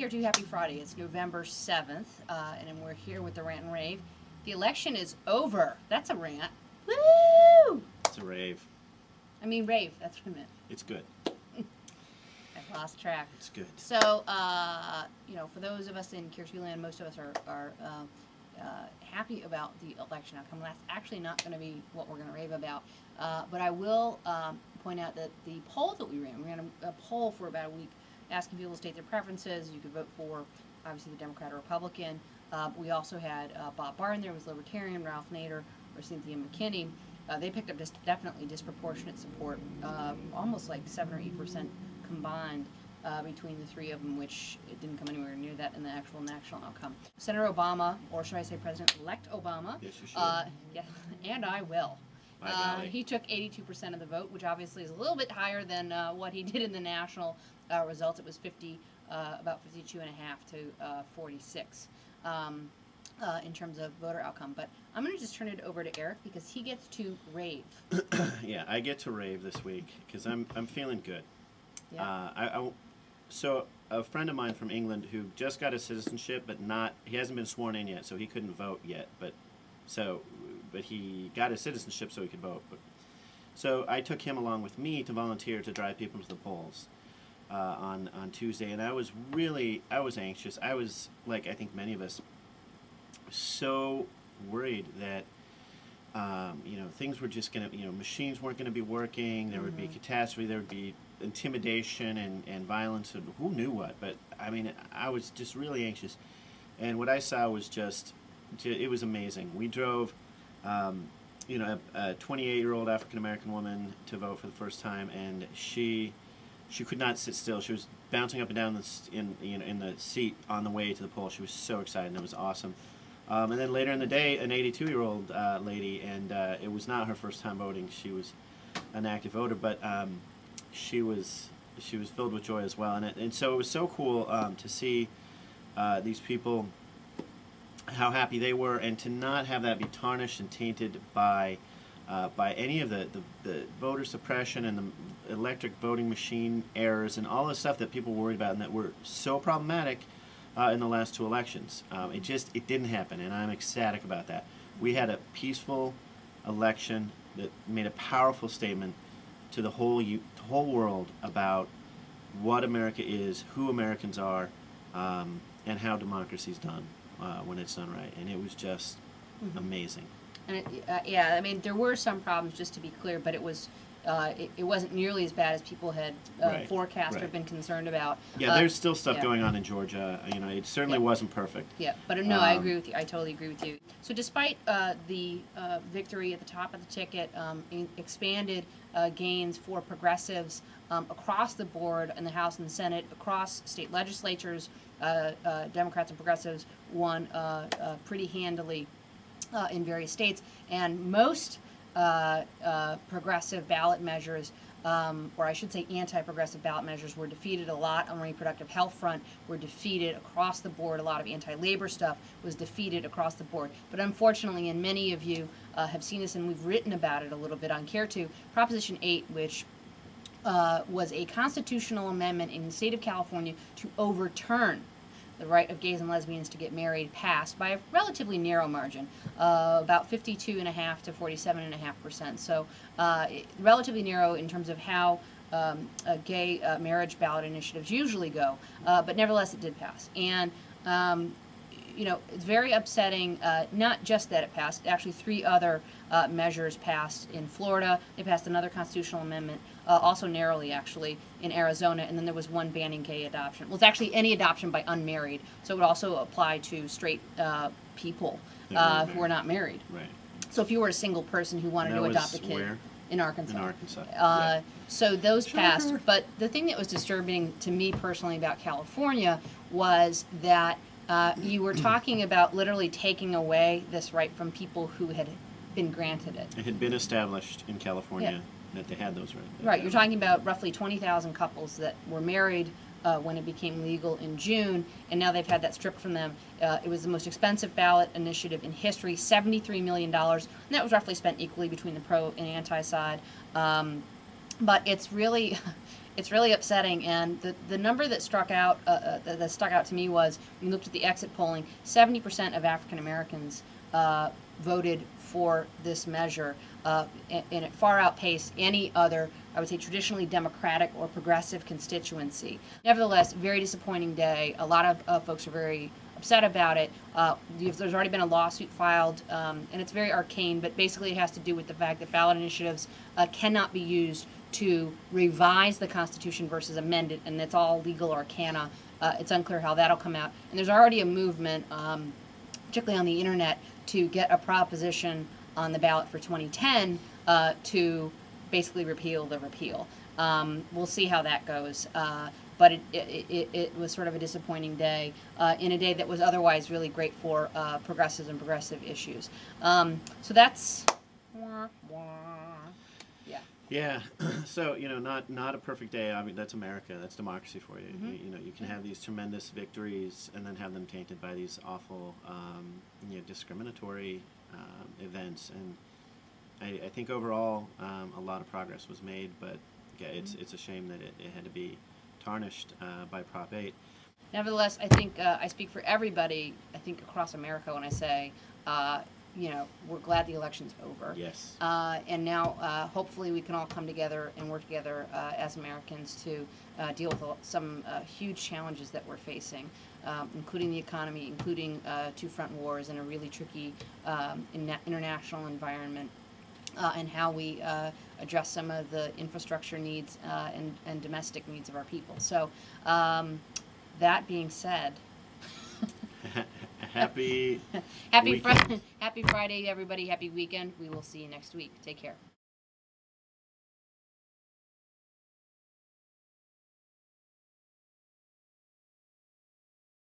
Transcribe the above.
Care2, happy Friday. It's November 7th, and we're here with the Rant and Rave. The election is over. That's a rant. Woo! It's a rave. I mean rave, that's what I meant. It's good. I've lost track. It's good. So, for those of us in Care2 land, most of us are happy about the election outcome. That's actually not going to be what we're going to rave about. But I will point out that the poll that we ran a poll for about a week asking people to state their preferences. You could vote for, obviously, the Democrat or Republican. We also had Bob Barton there, was Libertarian, Ralph Nader, or Cynthia McKinney. They picked up definitely disproportionate support, almost like 7 or 8% combined between the three of them, which it didn't come anywhere near that in the actual national outcome. Senator Obama, or should I say President-elect Obama? Yes, you should. Yeah, and I will. He took 82% of the vote, which obviously is a little bit higher than what he did in the national results. It was about 52.5 to 46 in terms of voter outcome. But I'm going to just turn it over to Eric because he gets to rave. Yeah, I get to rave this week because I'm feeling good. Yeah. So a friend of mine from England who just got his citizenship, but he hasn't been sworn in yet, so he couldn't vote yet. But he got his citizenship so he could vote. So I took him along with me to volunteer to drive people to the polls on Tuesday, and I was anxious. I was, like I think many of us, so worried that things were just going to, machines weren't going to be working. There would be catastrophe. There would be intimidation and violence and who knew what. But I mean, I was just really anxious, and what I saw was it was amazing. We drove, a 28-year-old African-American woman to vote for the first time, and she could not sit still. She was bouncing up and down in the seat on the way to the poll. She was so excited, and it was awesome. And then later in the day, an 82-year-old lady, and it was not her first time voting. She was an active voter, but she was filled with joy as well. And so it was so cool to see these people, how happy they were, and to not have that be tarnished and tainted by any of the voter suppression and the electric voting machine errors and all the stuff that people worried about and that were so problematic in the last two elections. It didn't happen, and I'm ecstatic about that. We had a peaceful election that made a powerful statement to the whole world about what America is, who Americans are, and how democracy's done when it's done right. And it was just amazing. And I mean, there were some problems, just to be clear, but it wasn't nearly as bad as people had forecast or been concerned about. Yeah, there's still stuff going on in Georgia. It certainly wasn't perfect. Yeah, but no, I agree with you. I totally agree with you. So despite the victory at the top of the ticket, expanded gains for progressives across the board in the House and the Senate, across state legislatures, Democrats and progressives won pretty handily in various states, and most progressive ballot measures, or I should say anti-progressive ballot measures, were defeated. A lot on the reproductive health front were defeated across the board. A lot of anti-labor stuff was defeated across the board. But unfortunately, and many of you have seen this, and we've written about it a little bit on Care2, Proposition 8, which was a constitutional amendment in the state of California to overturn the right of gays and lesbians to get married, passed by a relatively narrow margin, about 52.5% to 47.5%. So relatively narrow in terms of how gay marriage ballot initiatives usually go, but nevertheless it did pass. And it's very upsetting, not just that it passed, actually 3 other measures passed in Florida. They passed another constitutional amendment, also narrowly actually, in Arizona, and then there was one banning gay adoption. Well, it's actually any adoption by unmarried, so it would also apply to straight people who are not married. Right. So if you were a single person who wanted to adopt a kid. Where? In Arkansas. In Arkansas. So those passed, but the thing that was disturbing to me personally about California was that you were talking about literally taking away this right from people who had been granted it. It had been established in California that they had those rights. Right, you're talking about roughly 20,000 couples that were married when it became legal in June, and now they've had that stripped from them. It was the most expensive ballot initiative in history, $73 million, and that was roughly spent equally between the pro and anti side. But it's really It's really upsetting, and the number that struck out that stuck out to me was when we looked at the exit polling. 70% of African Americans voted for this measure, and it far outpaced any other, I would say, traditionally Democratic or progressive constituency. Nevertheless, very disappointing day. A lot of folks are very upset about it. There's already been a lawsuit filed, and it's very arcane, but basically it has to do with the fact that ballot initiatives cannot be used to revise the Constitution versus amend it, and it's all legal arcana. It's unclear how that'll come out. And there's already a movement, particularly on the internet, to get a proposition on the ballot for 2010 to basically repeal the repeal. We'll see how that goes. But it was sort of a disappointing day in a day that was otherwise really great for progressives and progressive issues. So that's yeah. Yeah. So not a perfect day. I mean, that's America. That's democracy for you. You can have these tremendous victories and then have them tainted by these awful, discriminatory events. And I think overall a lot of progress was made, but yeah, it's a shame that it had to be tarnished by Prop 8. Nevertheless, I think I speak for everybody, I think across America when I say, we're glad the election's over. Yes. And now hopefully we can all come together and work together as Americans to deal with some huge challenges that we're facing, including the economy, including two front wars and a really tricky international environment. And how we address some of the infrastructure needs and domestic needs of our people. So, that being said, happy happy Friday, everybody. Happy weekend. We will see you next week. Take care.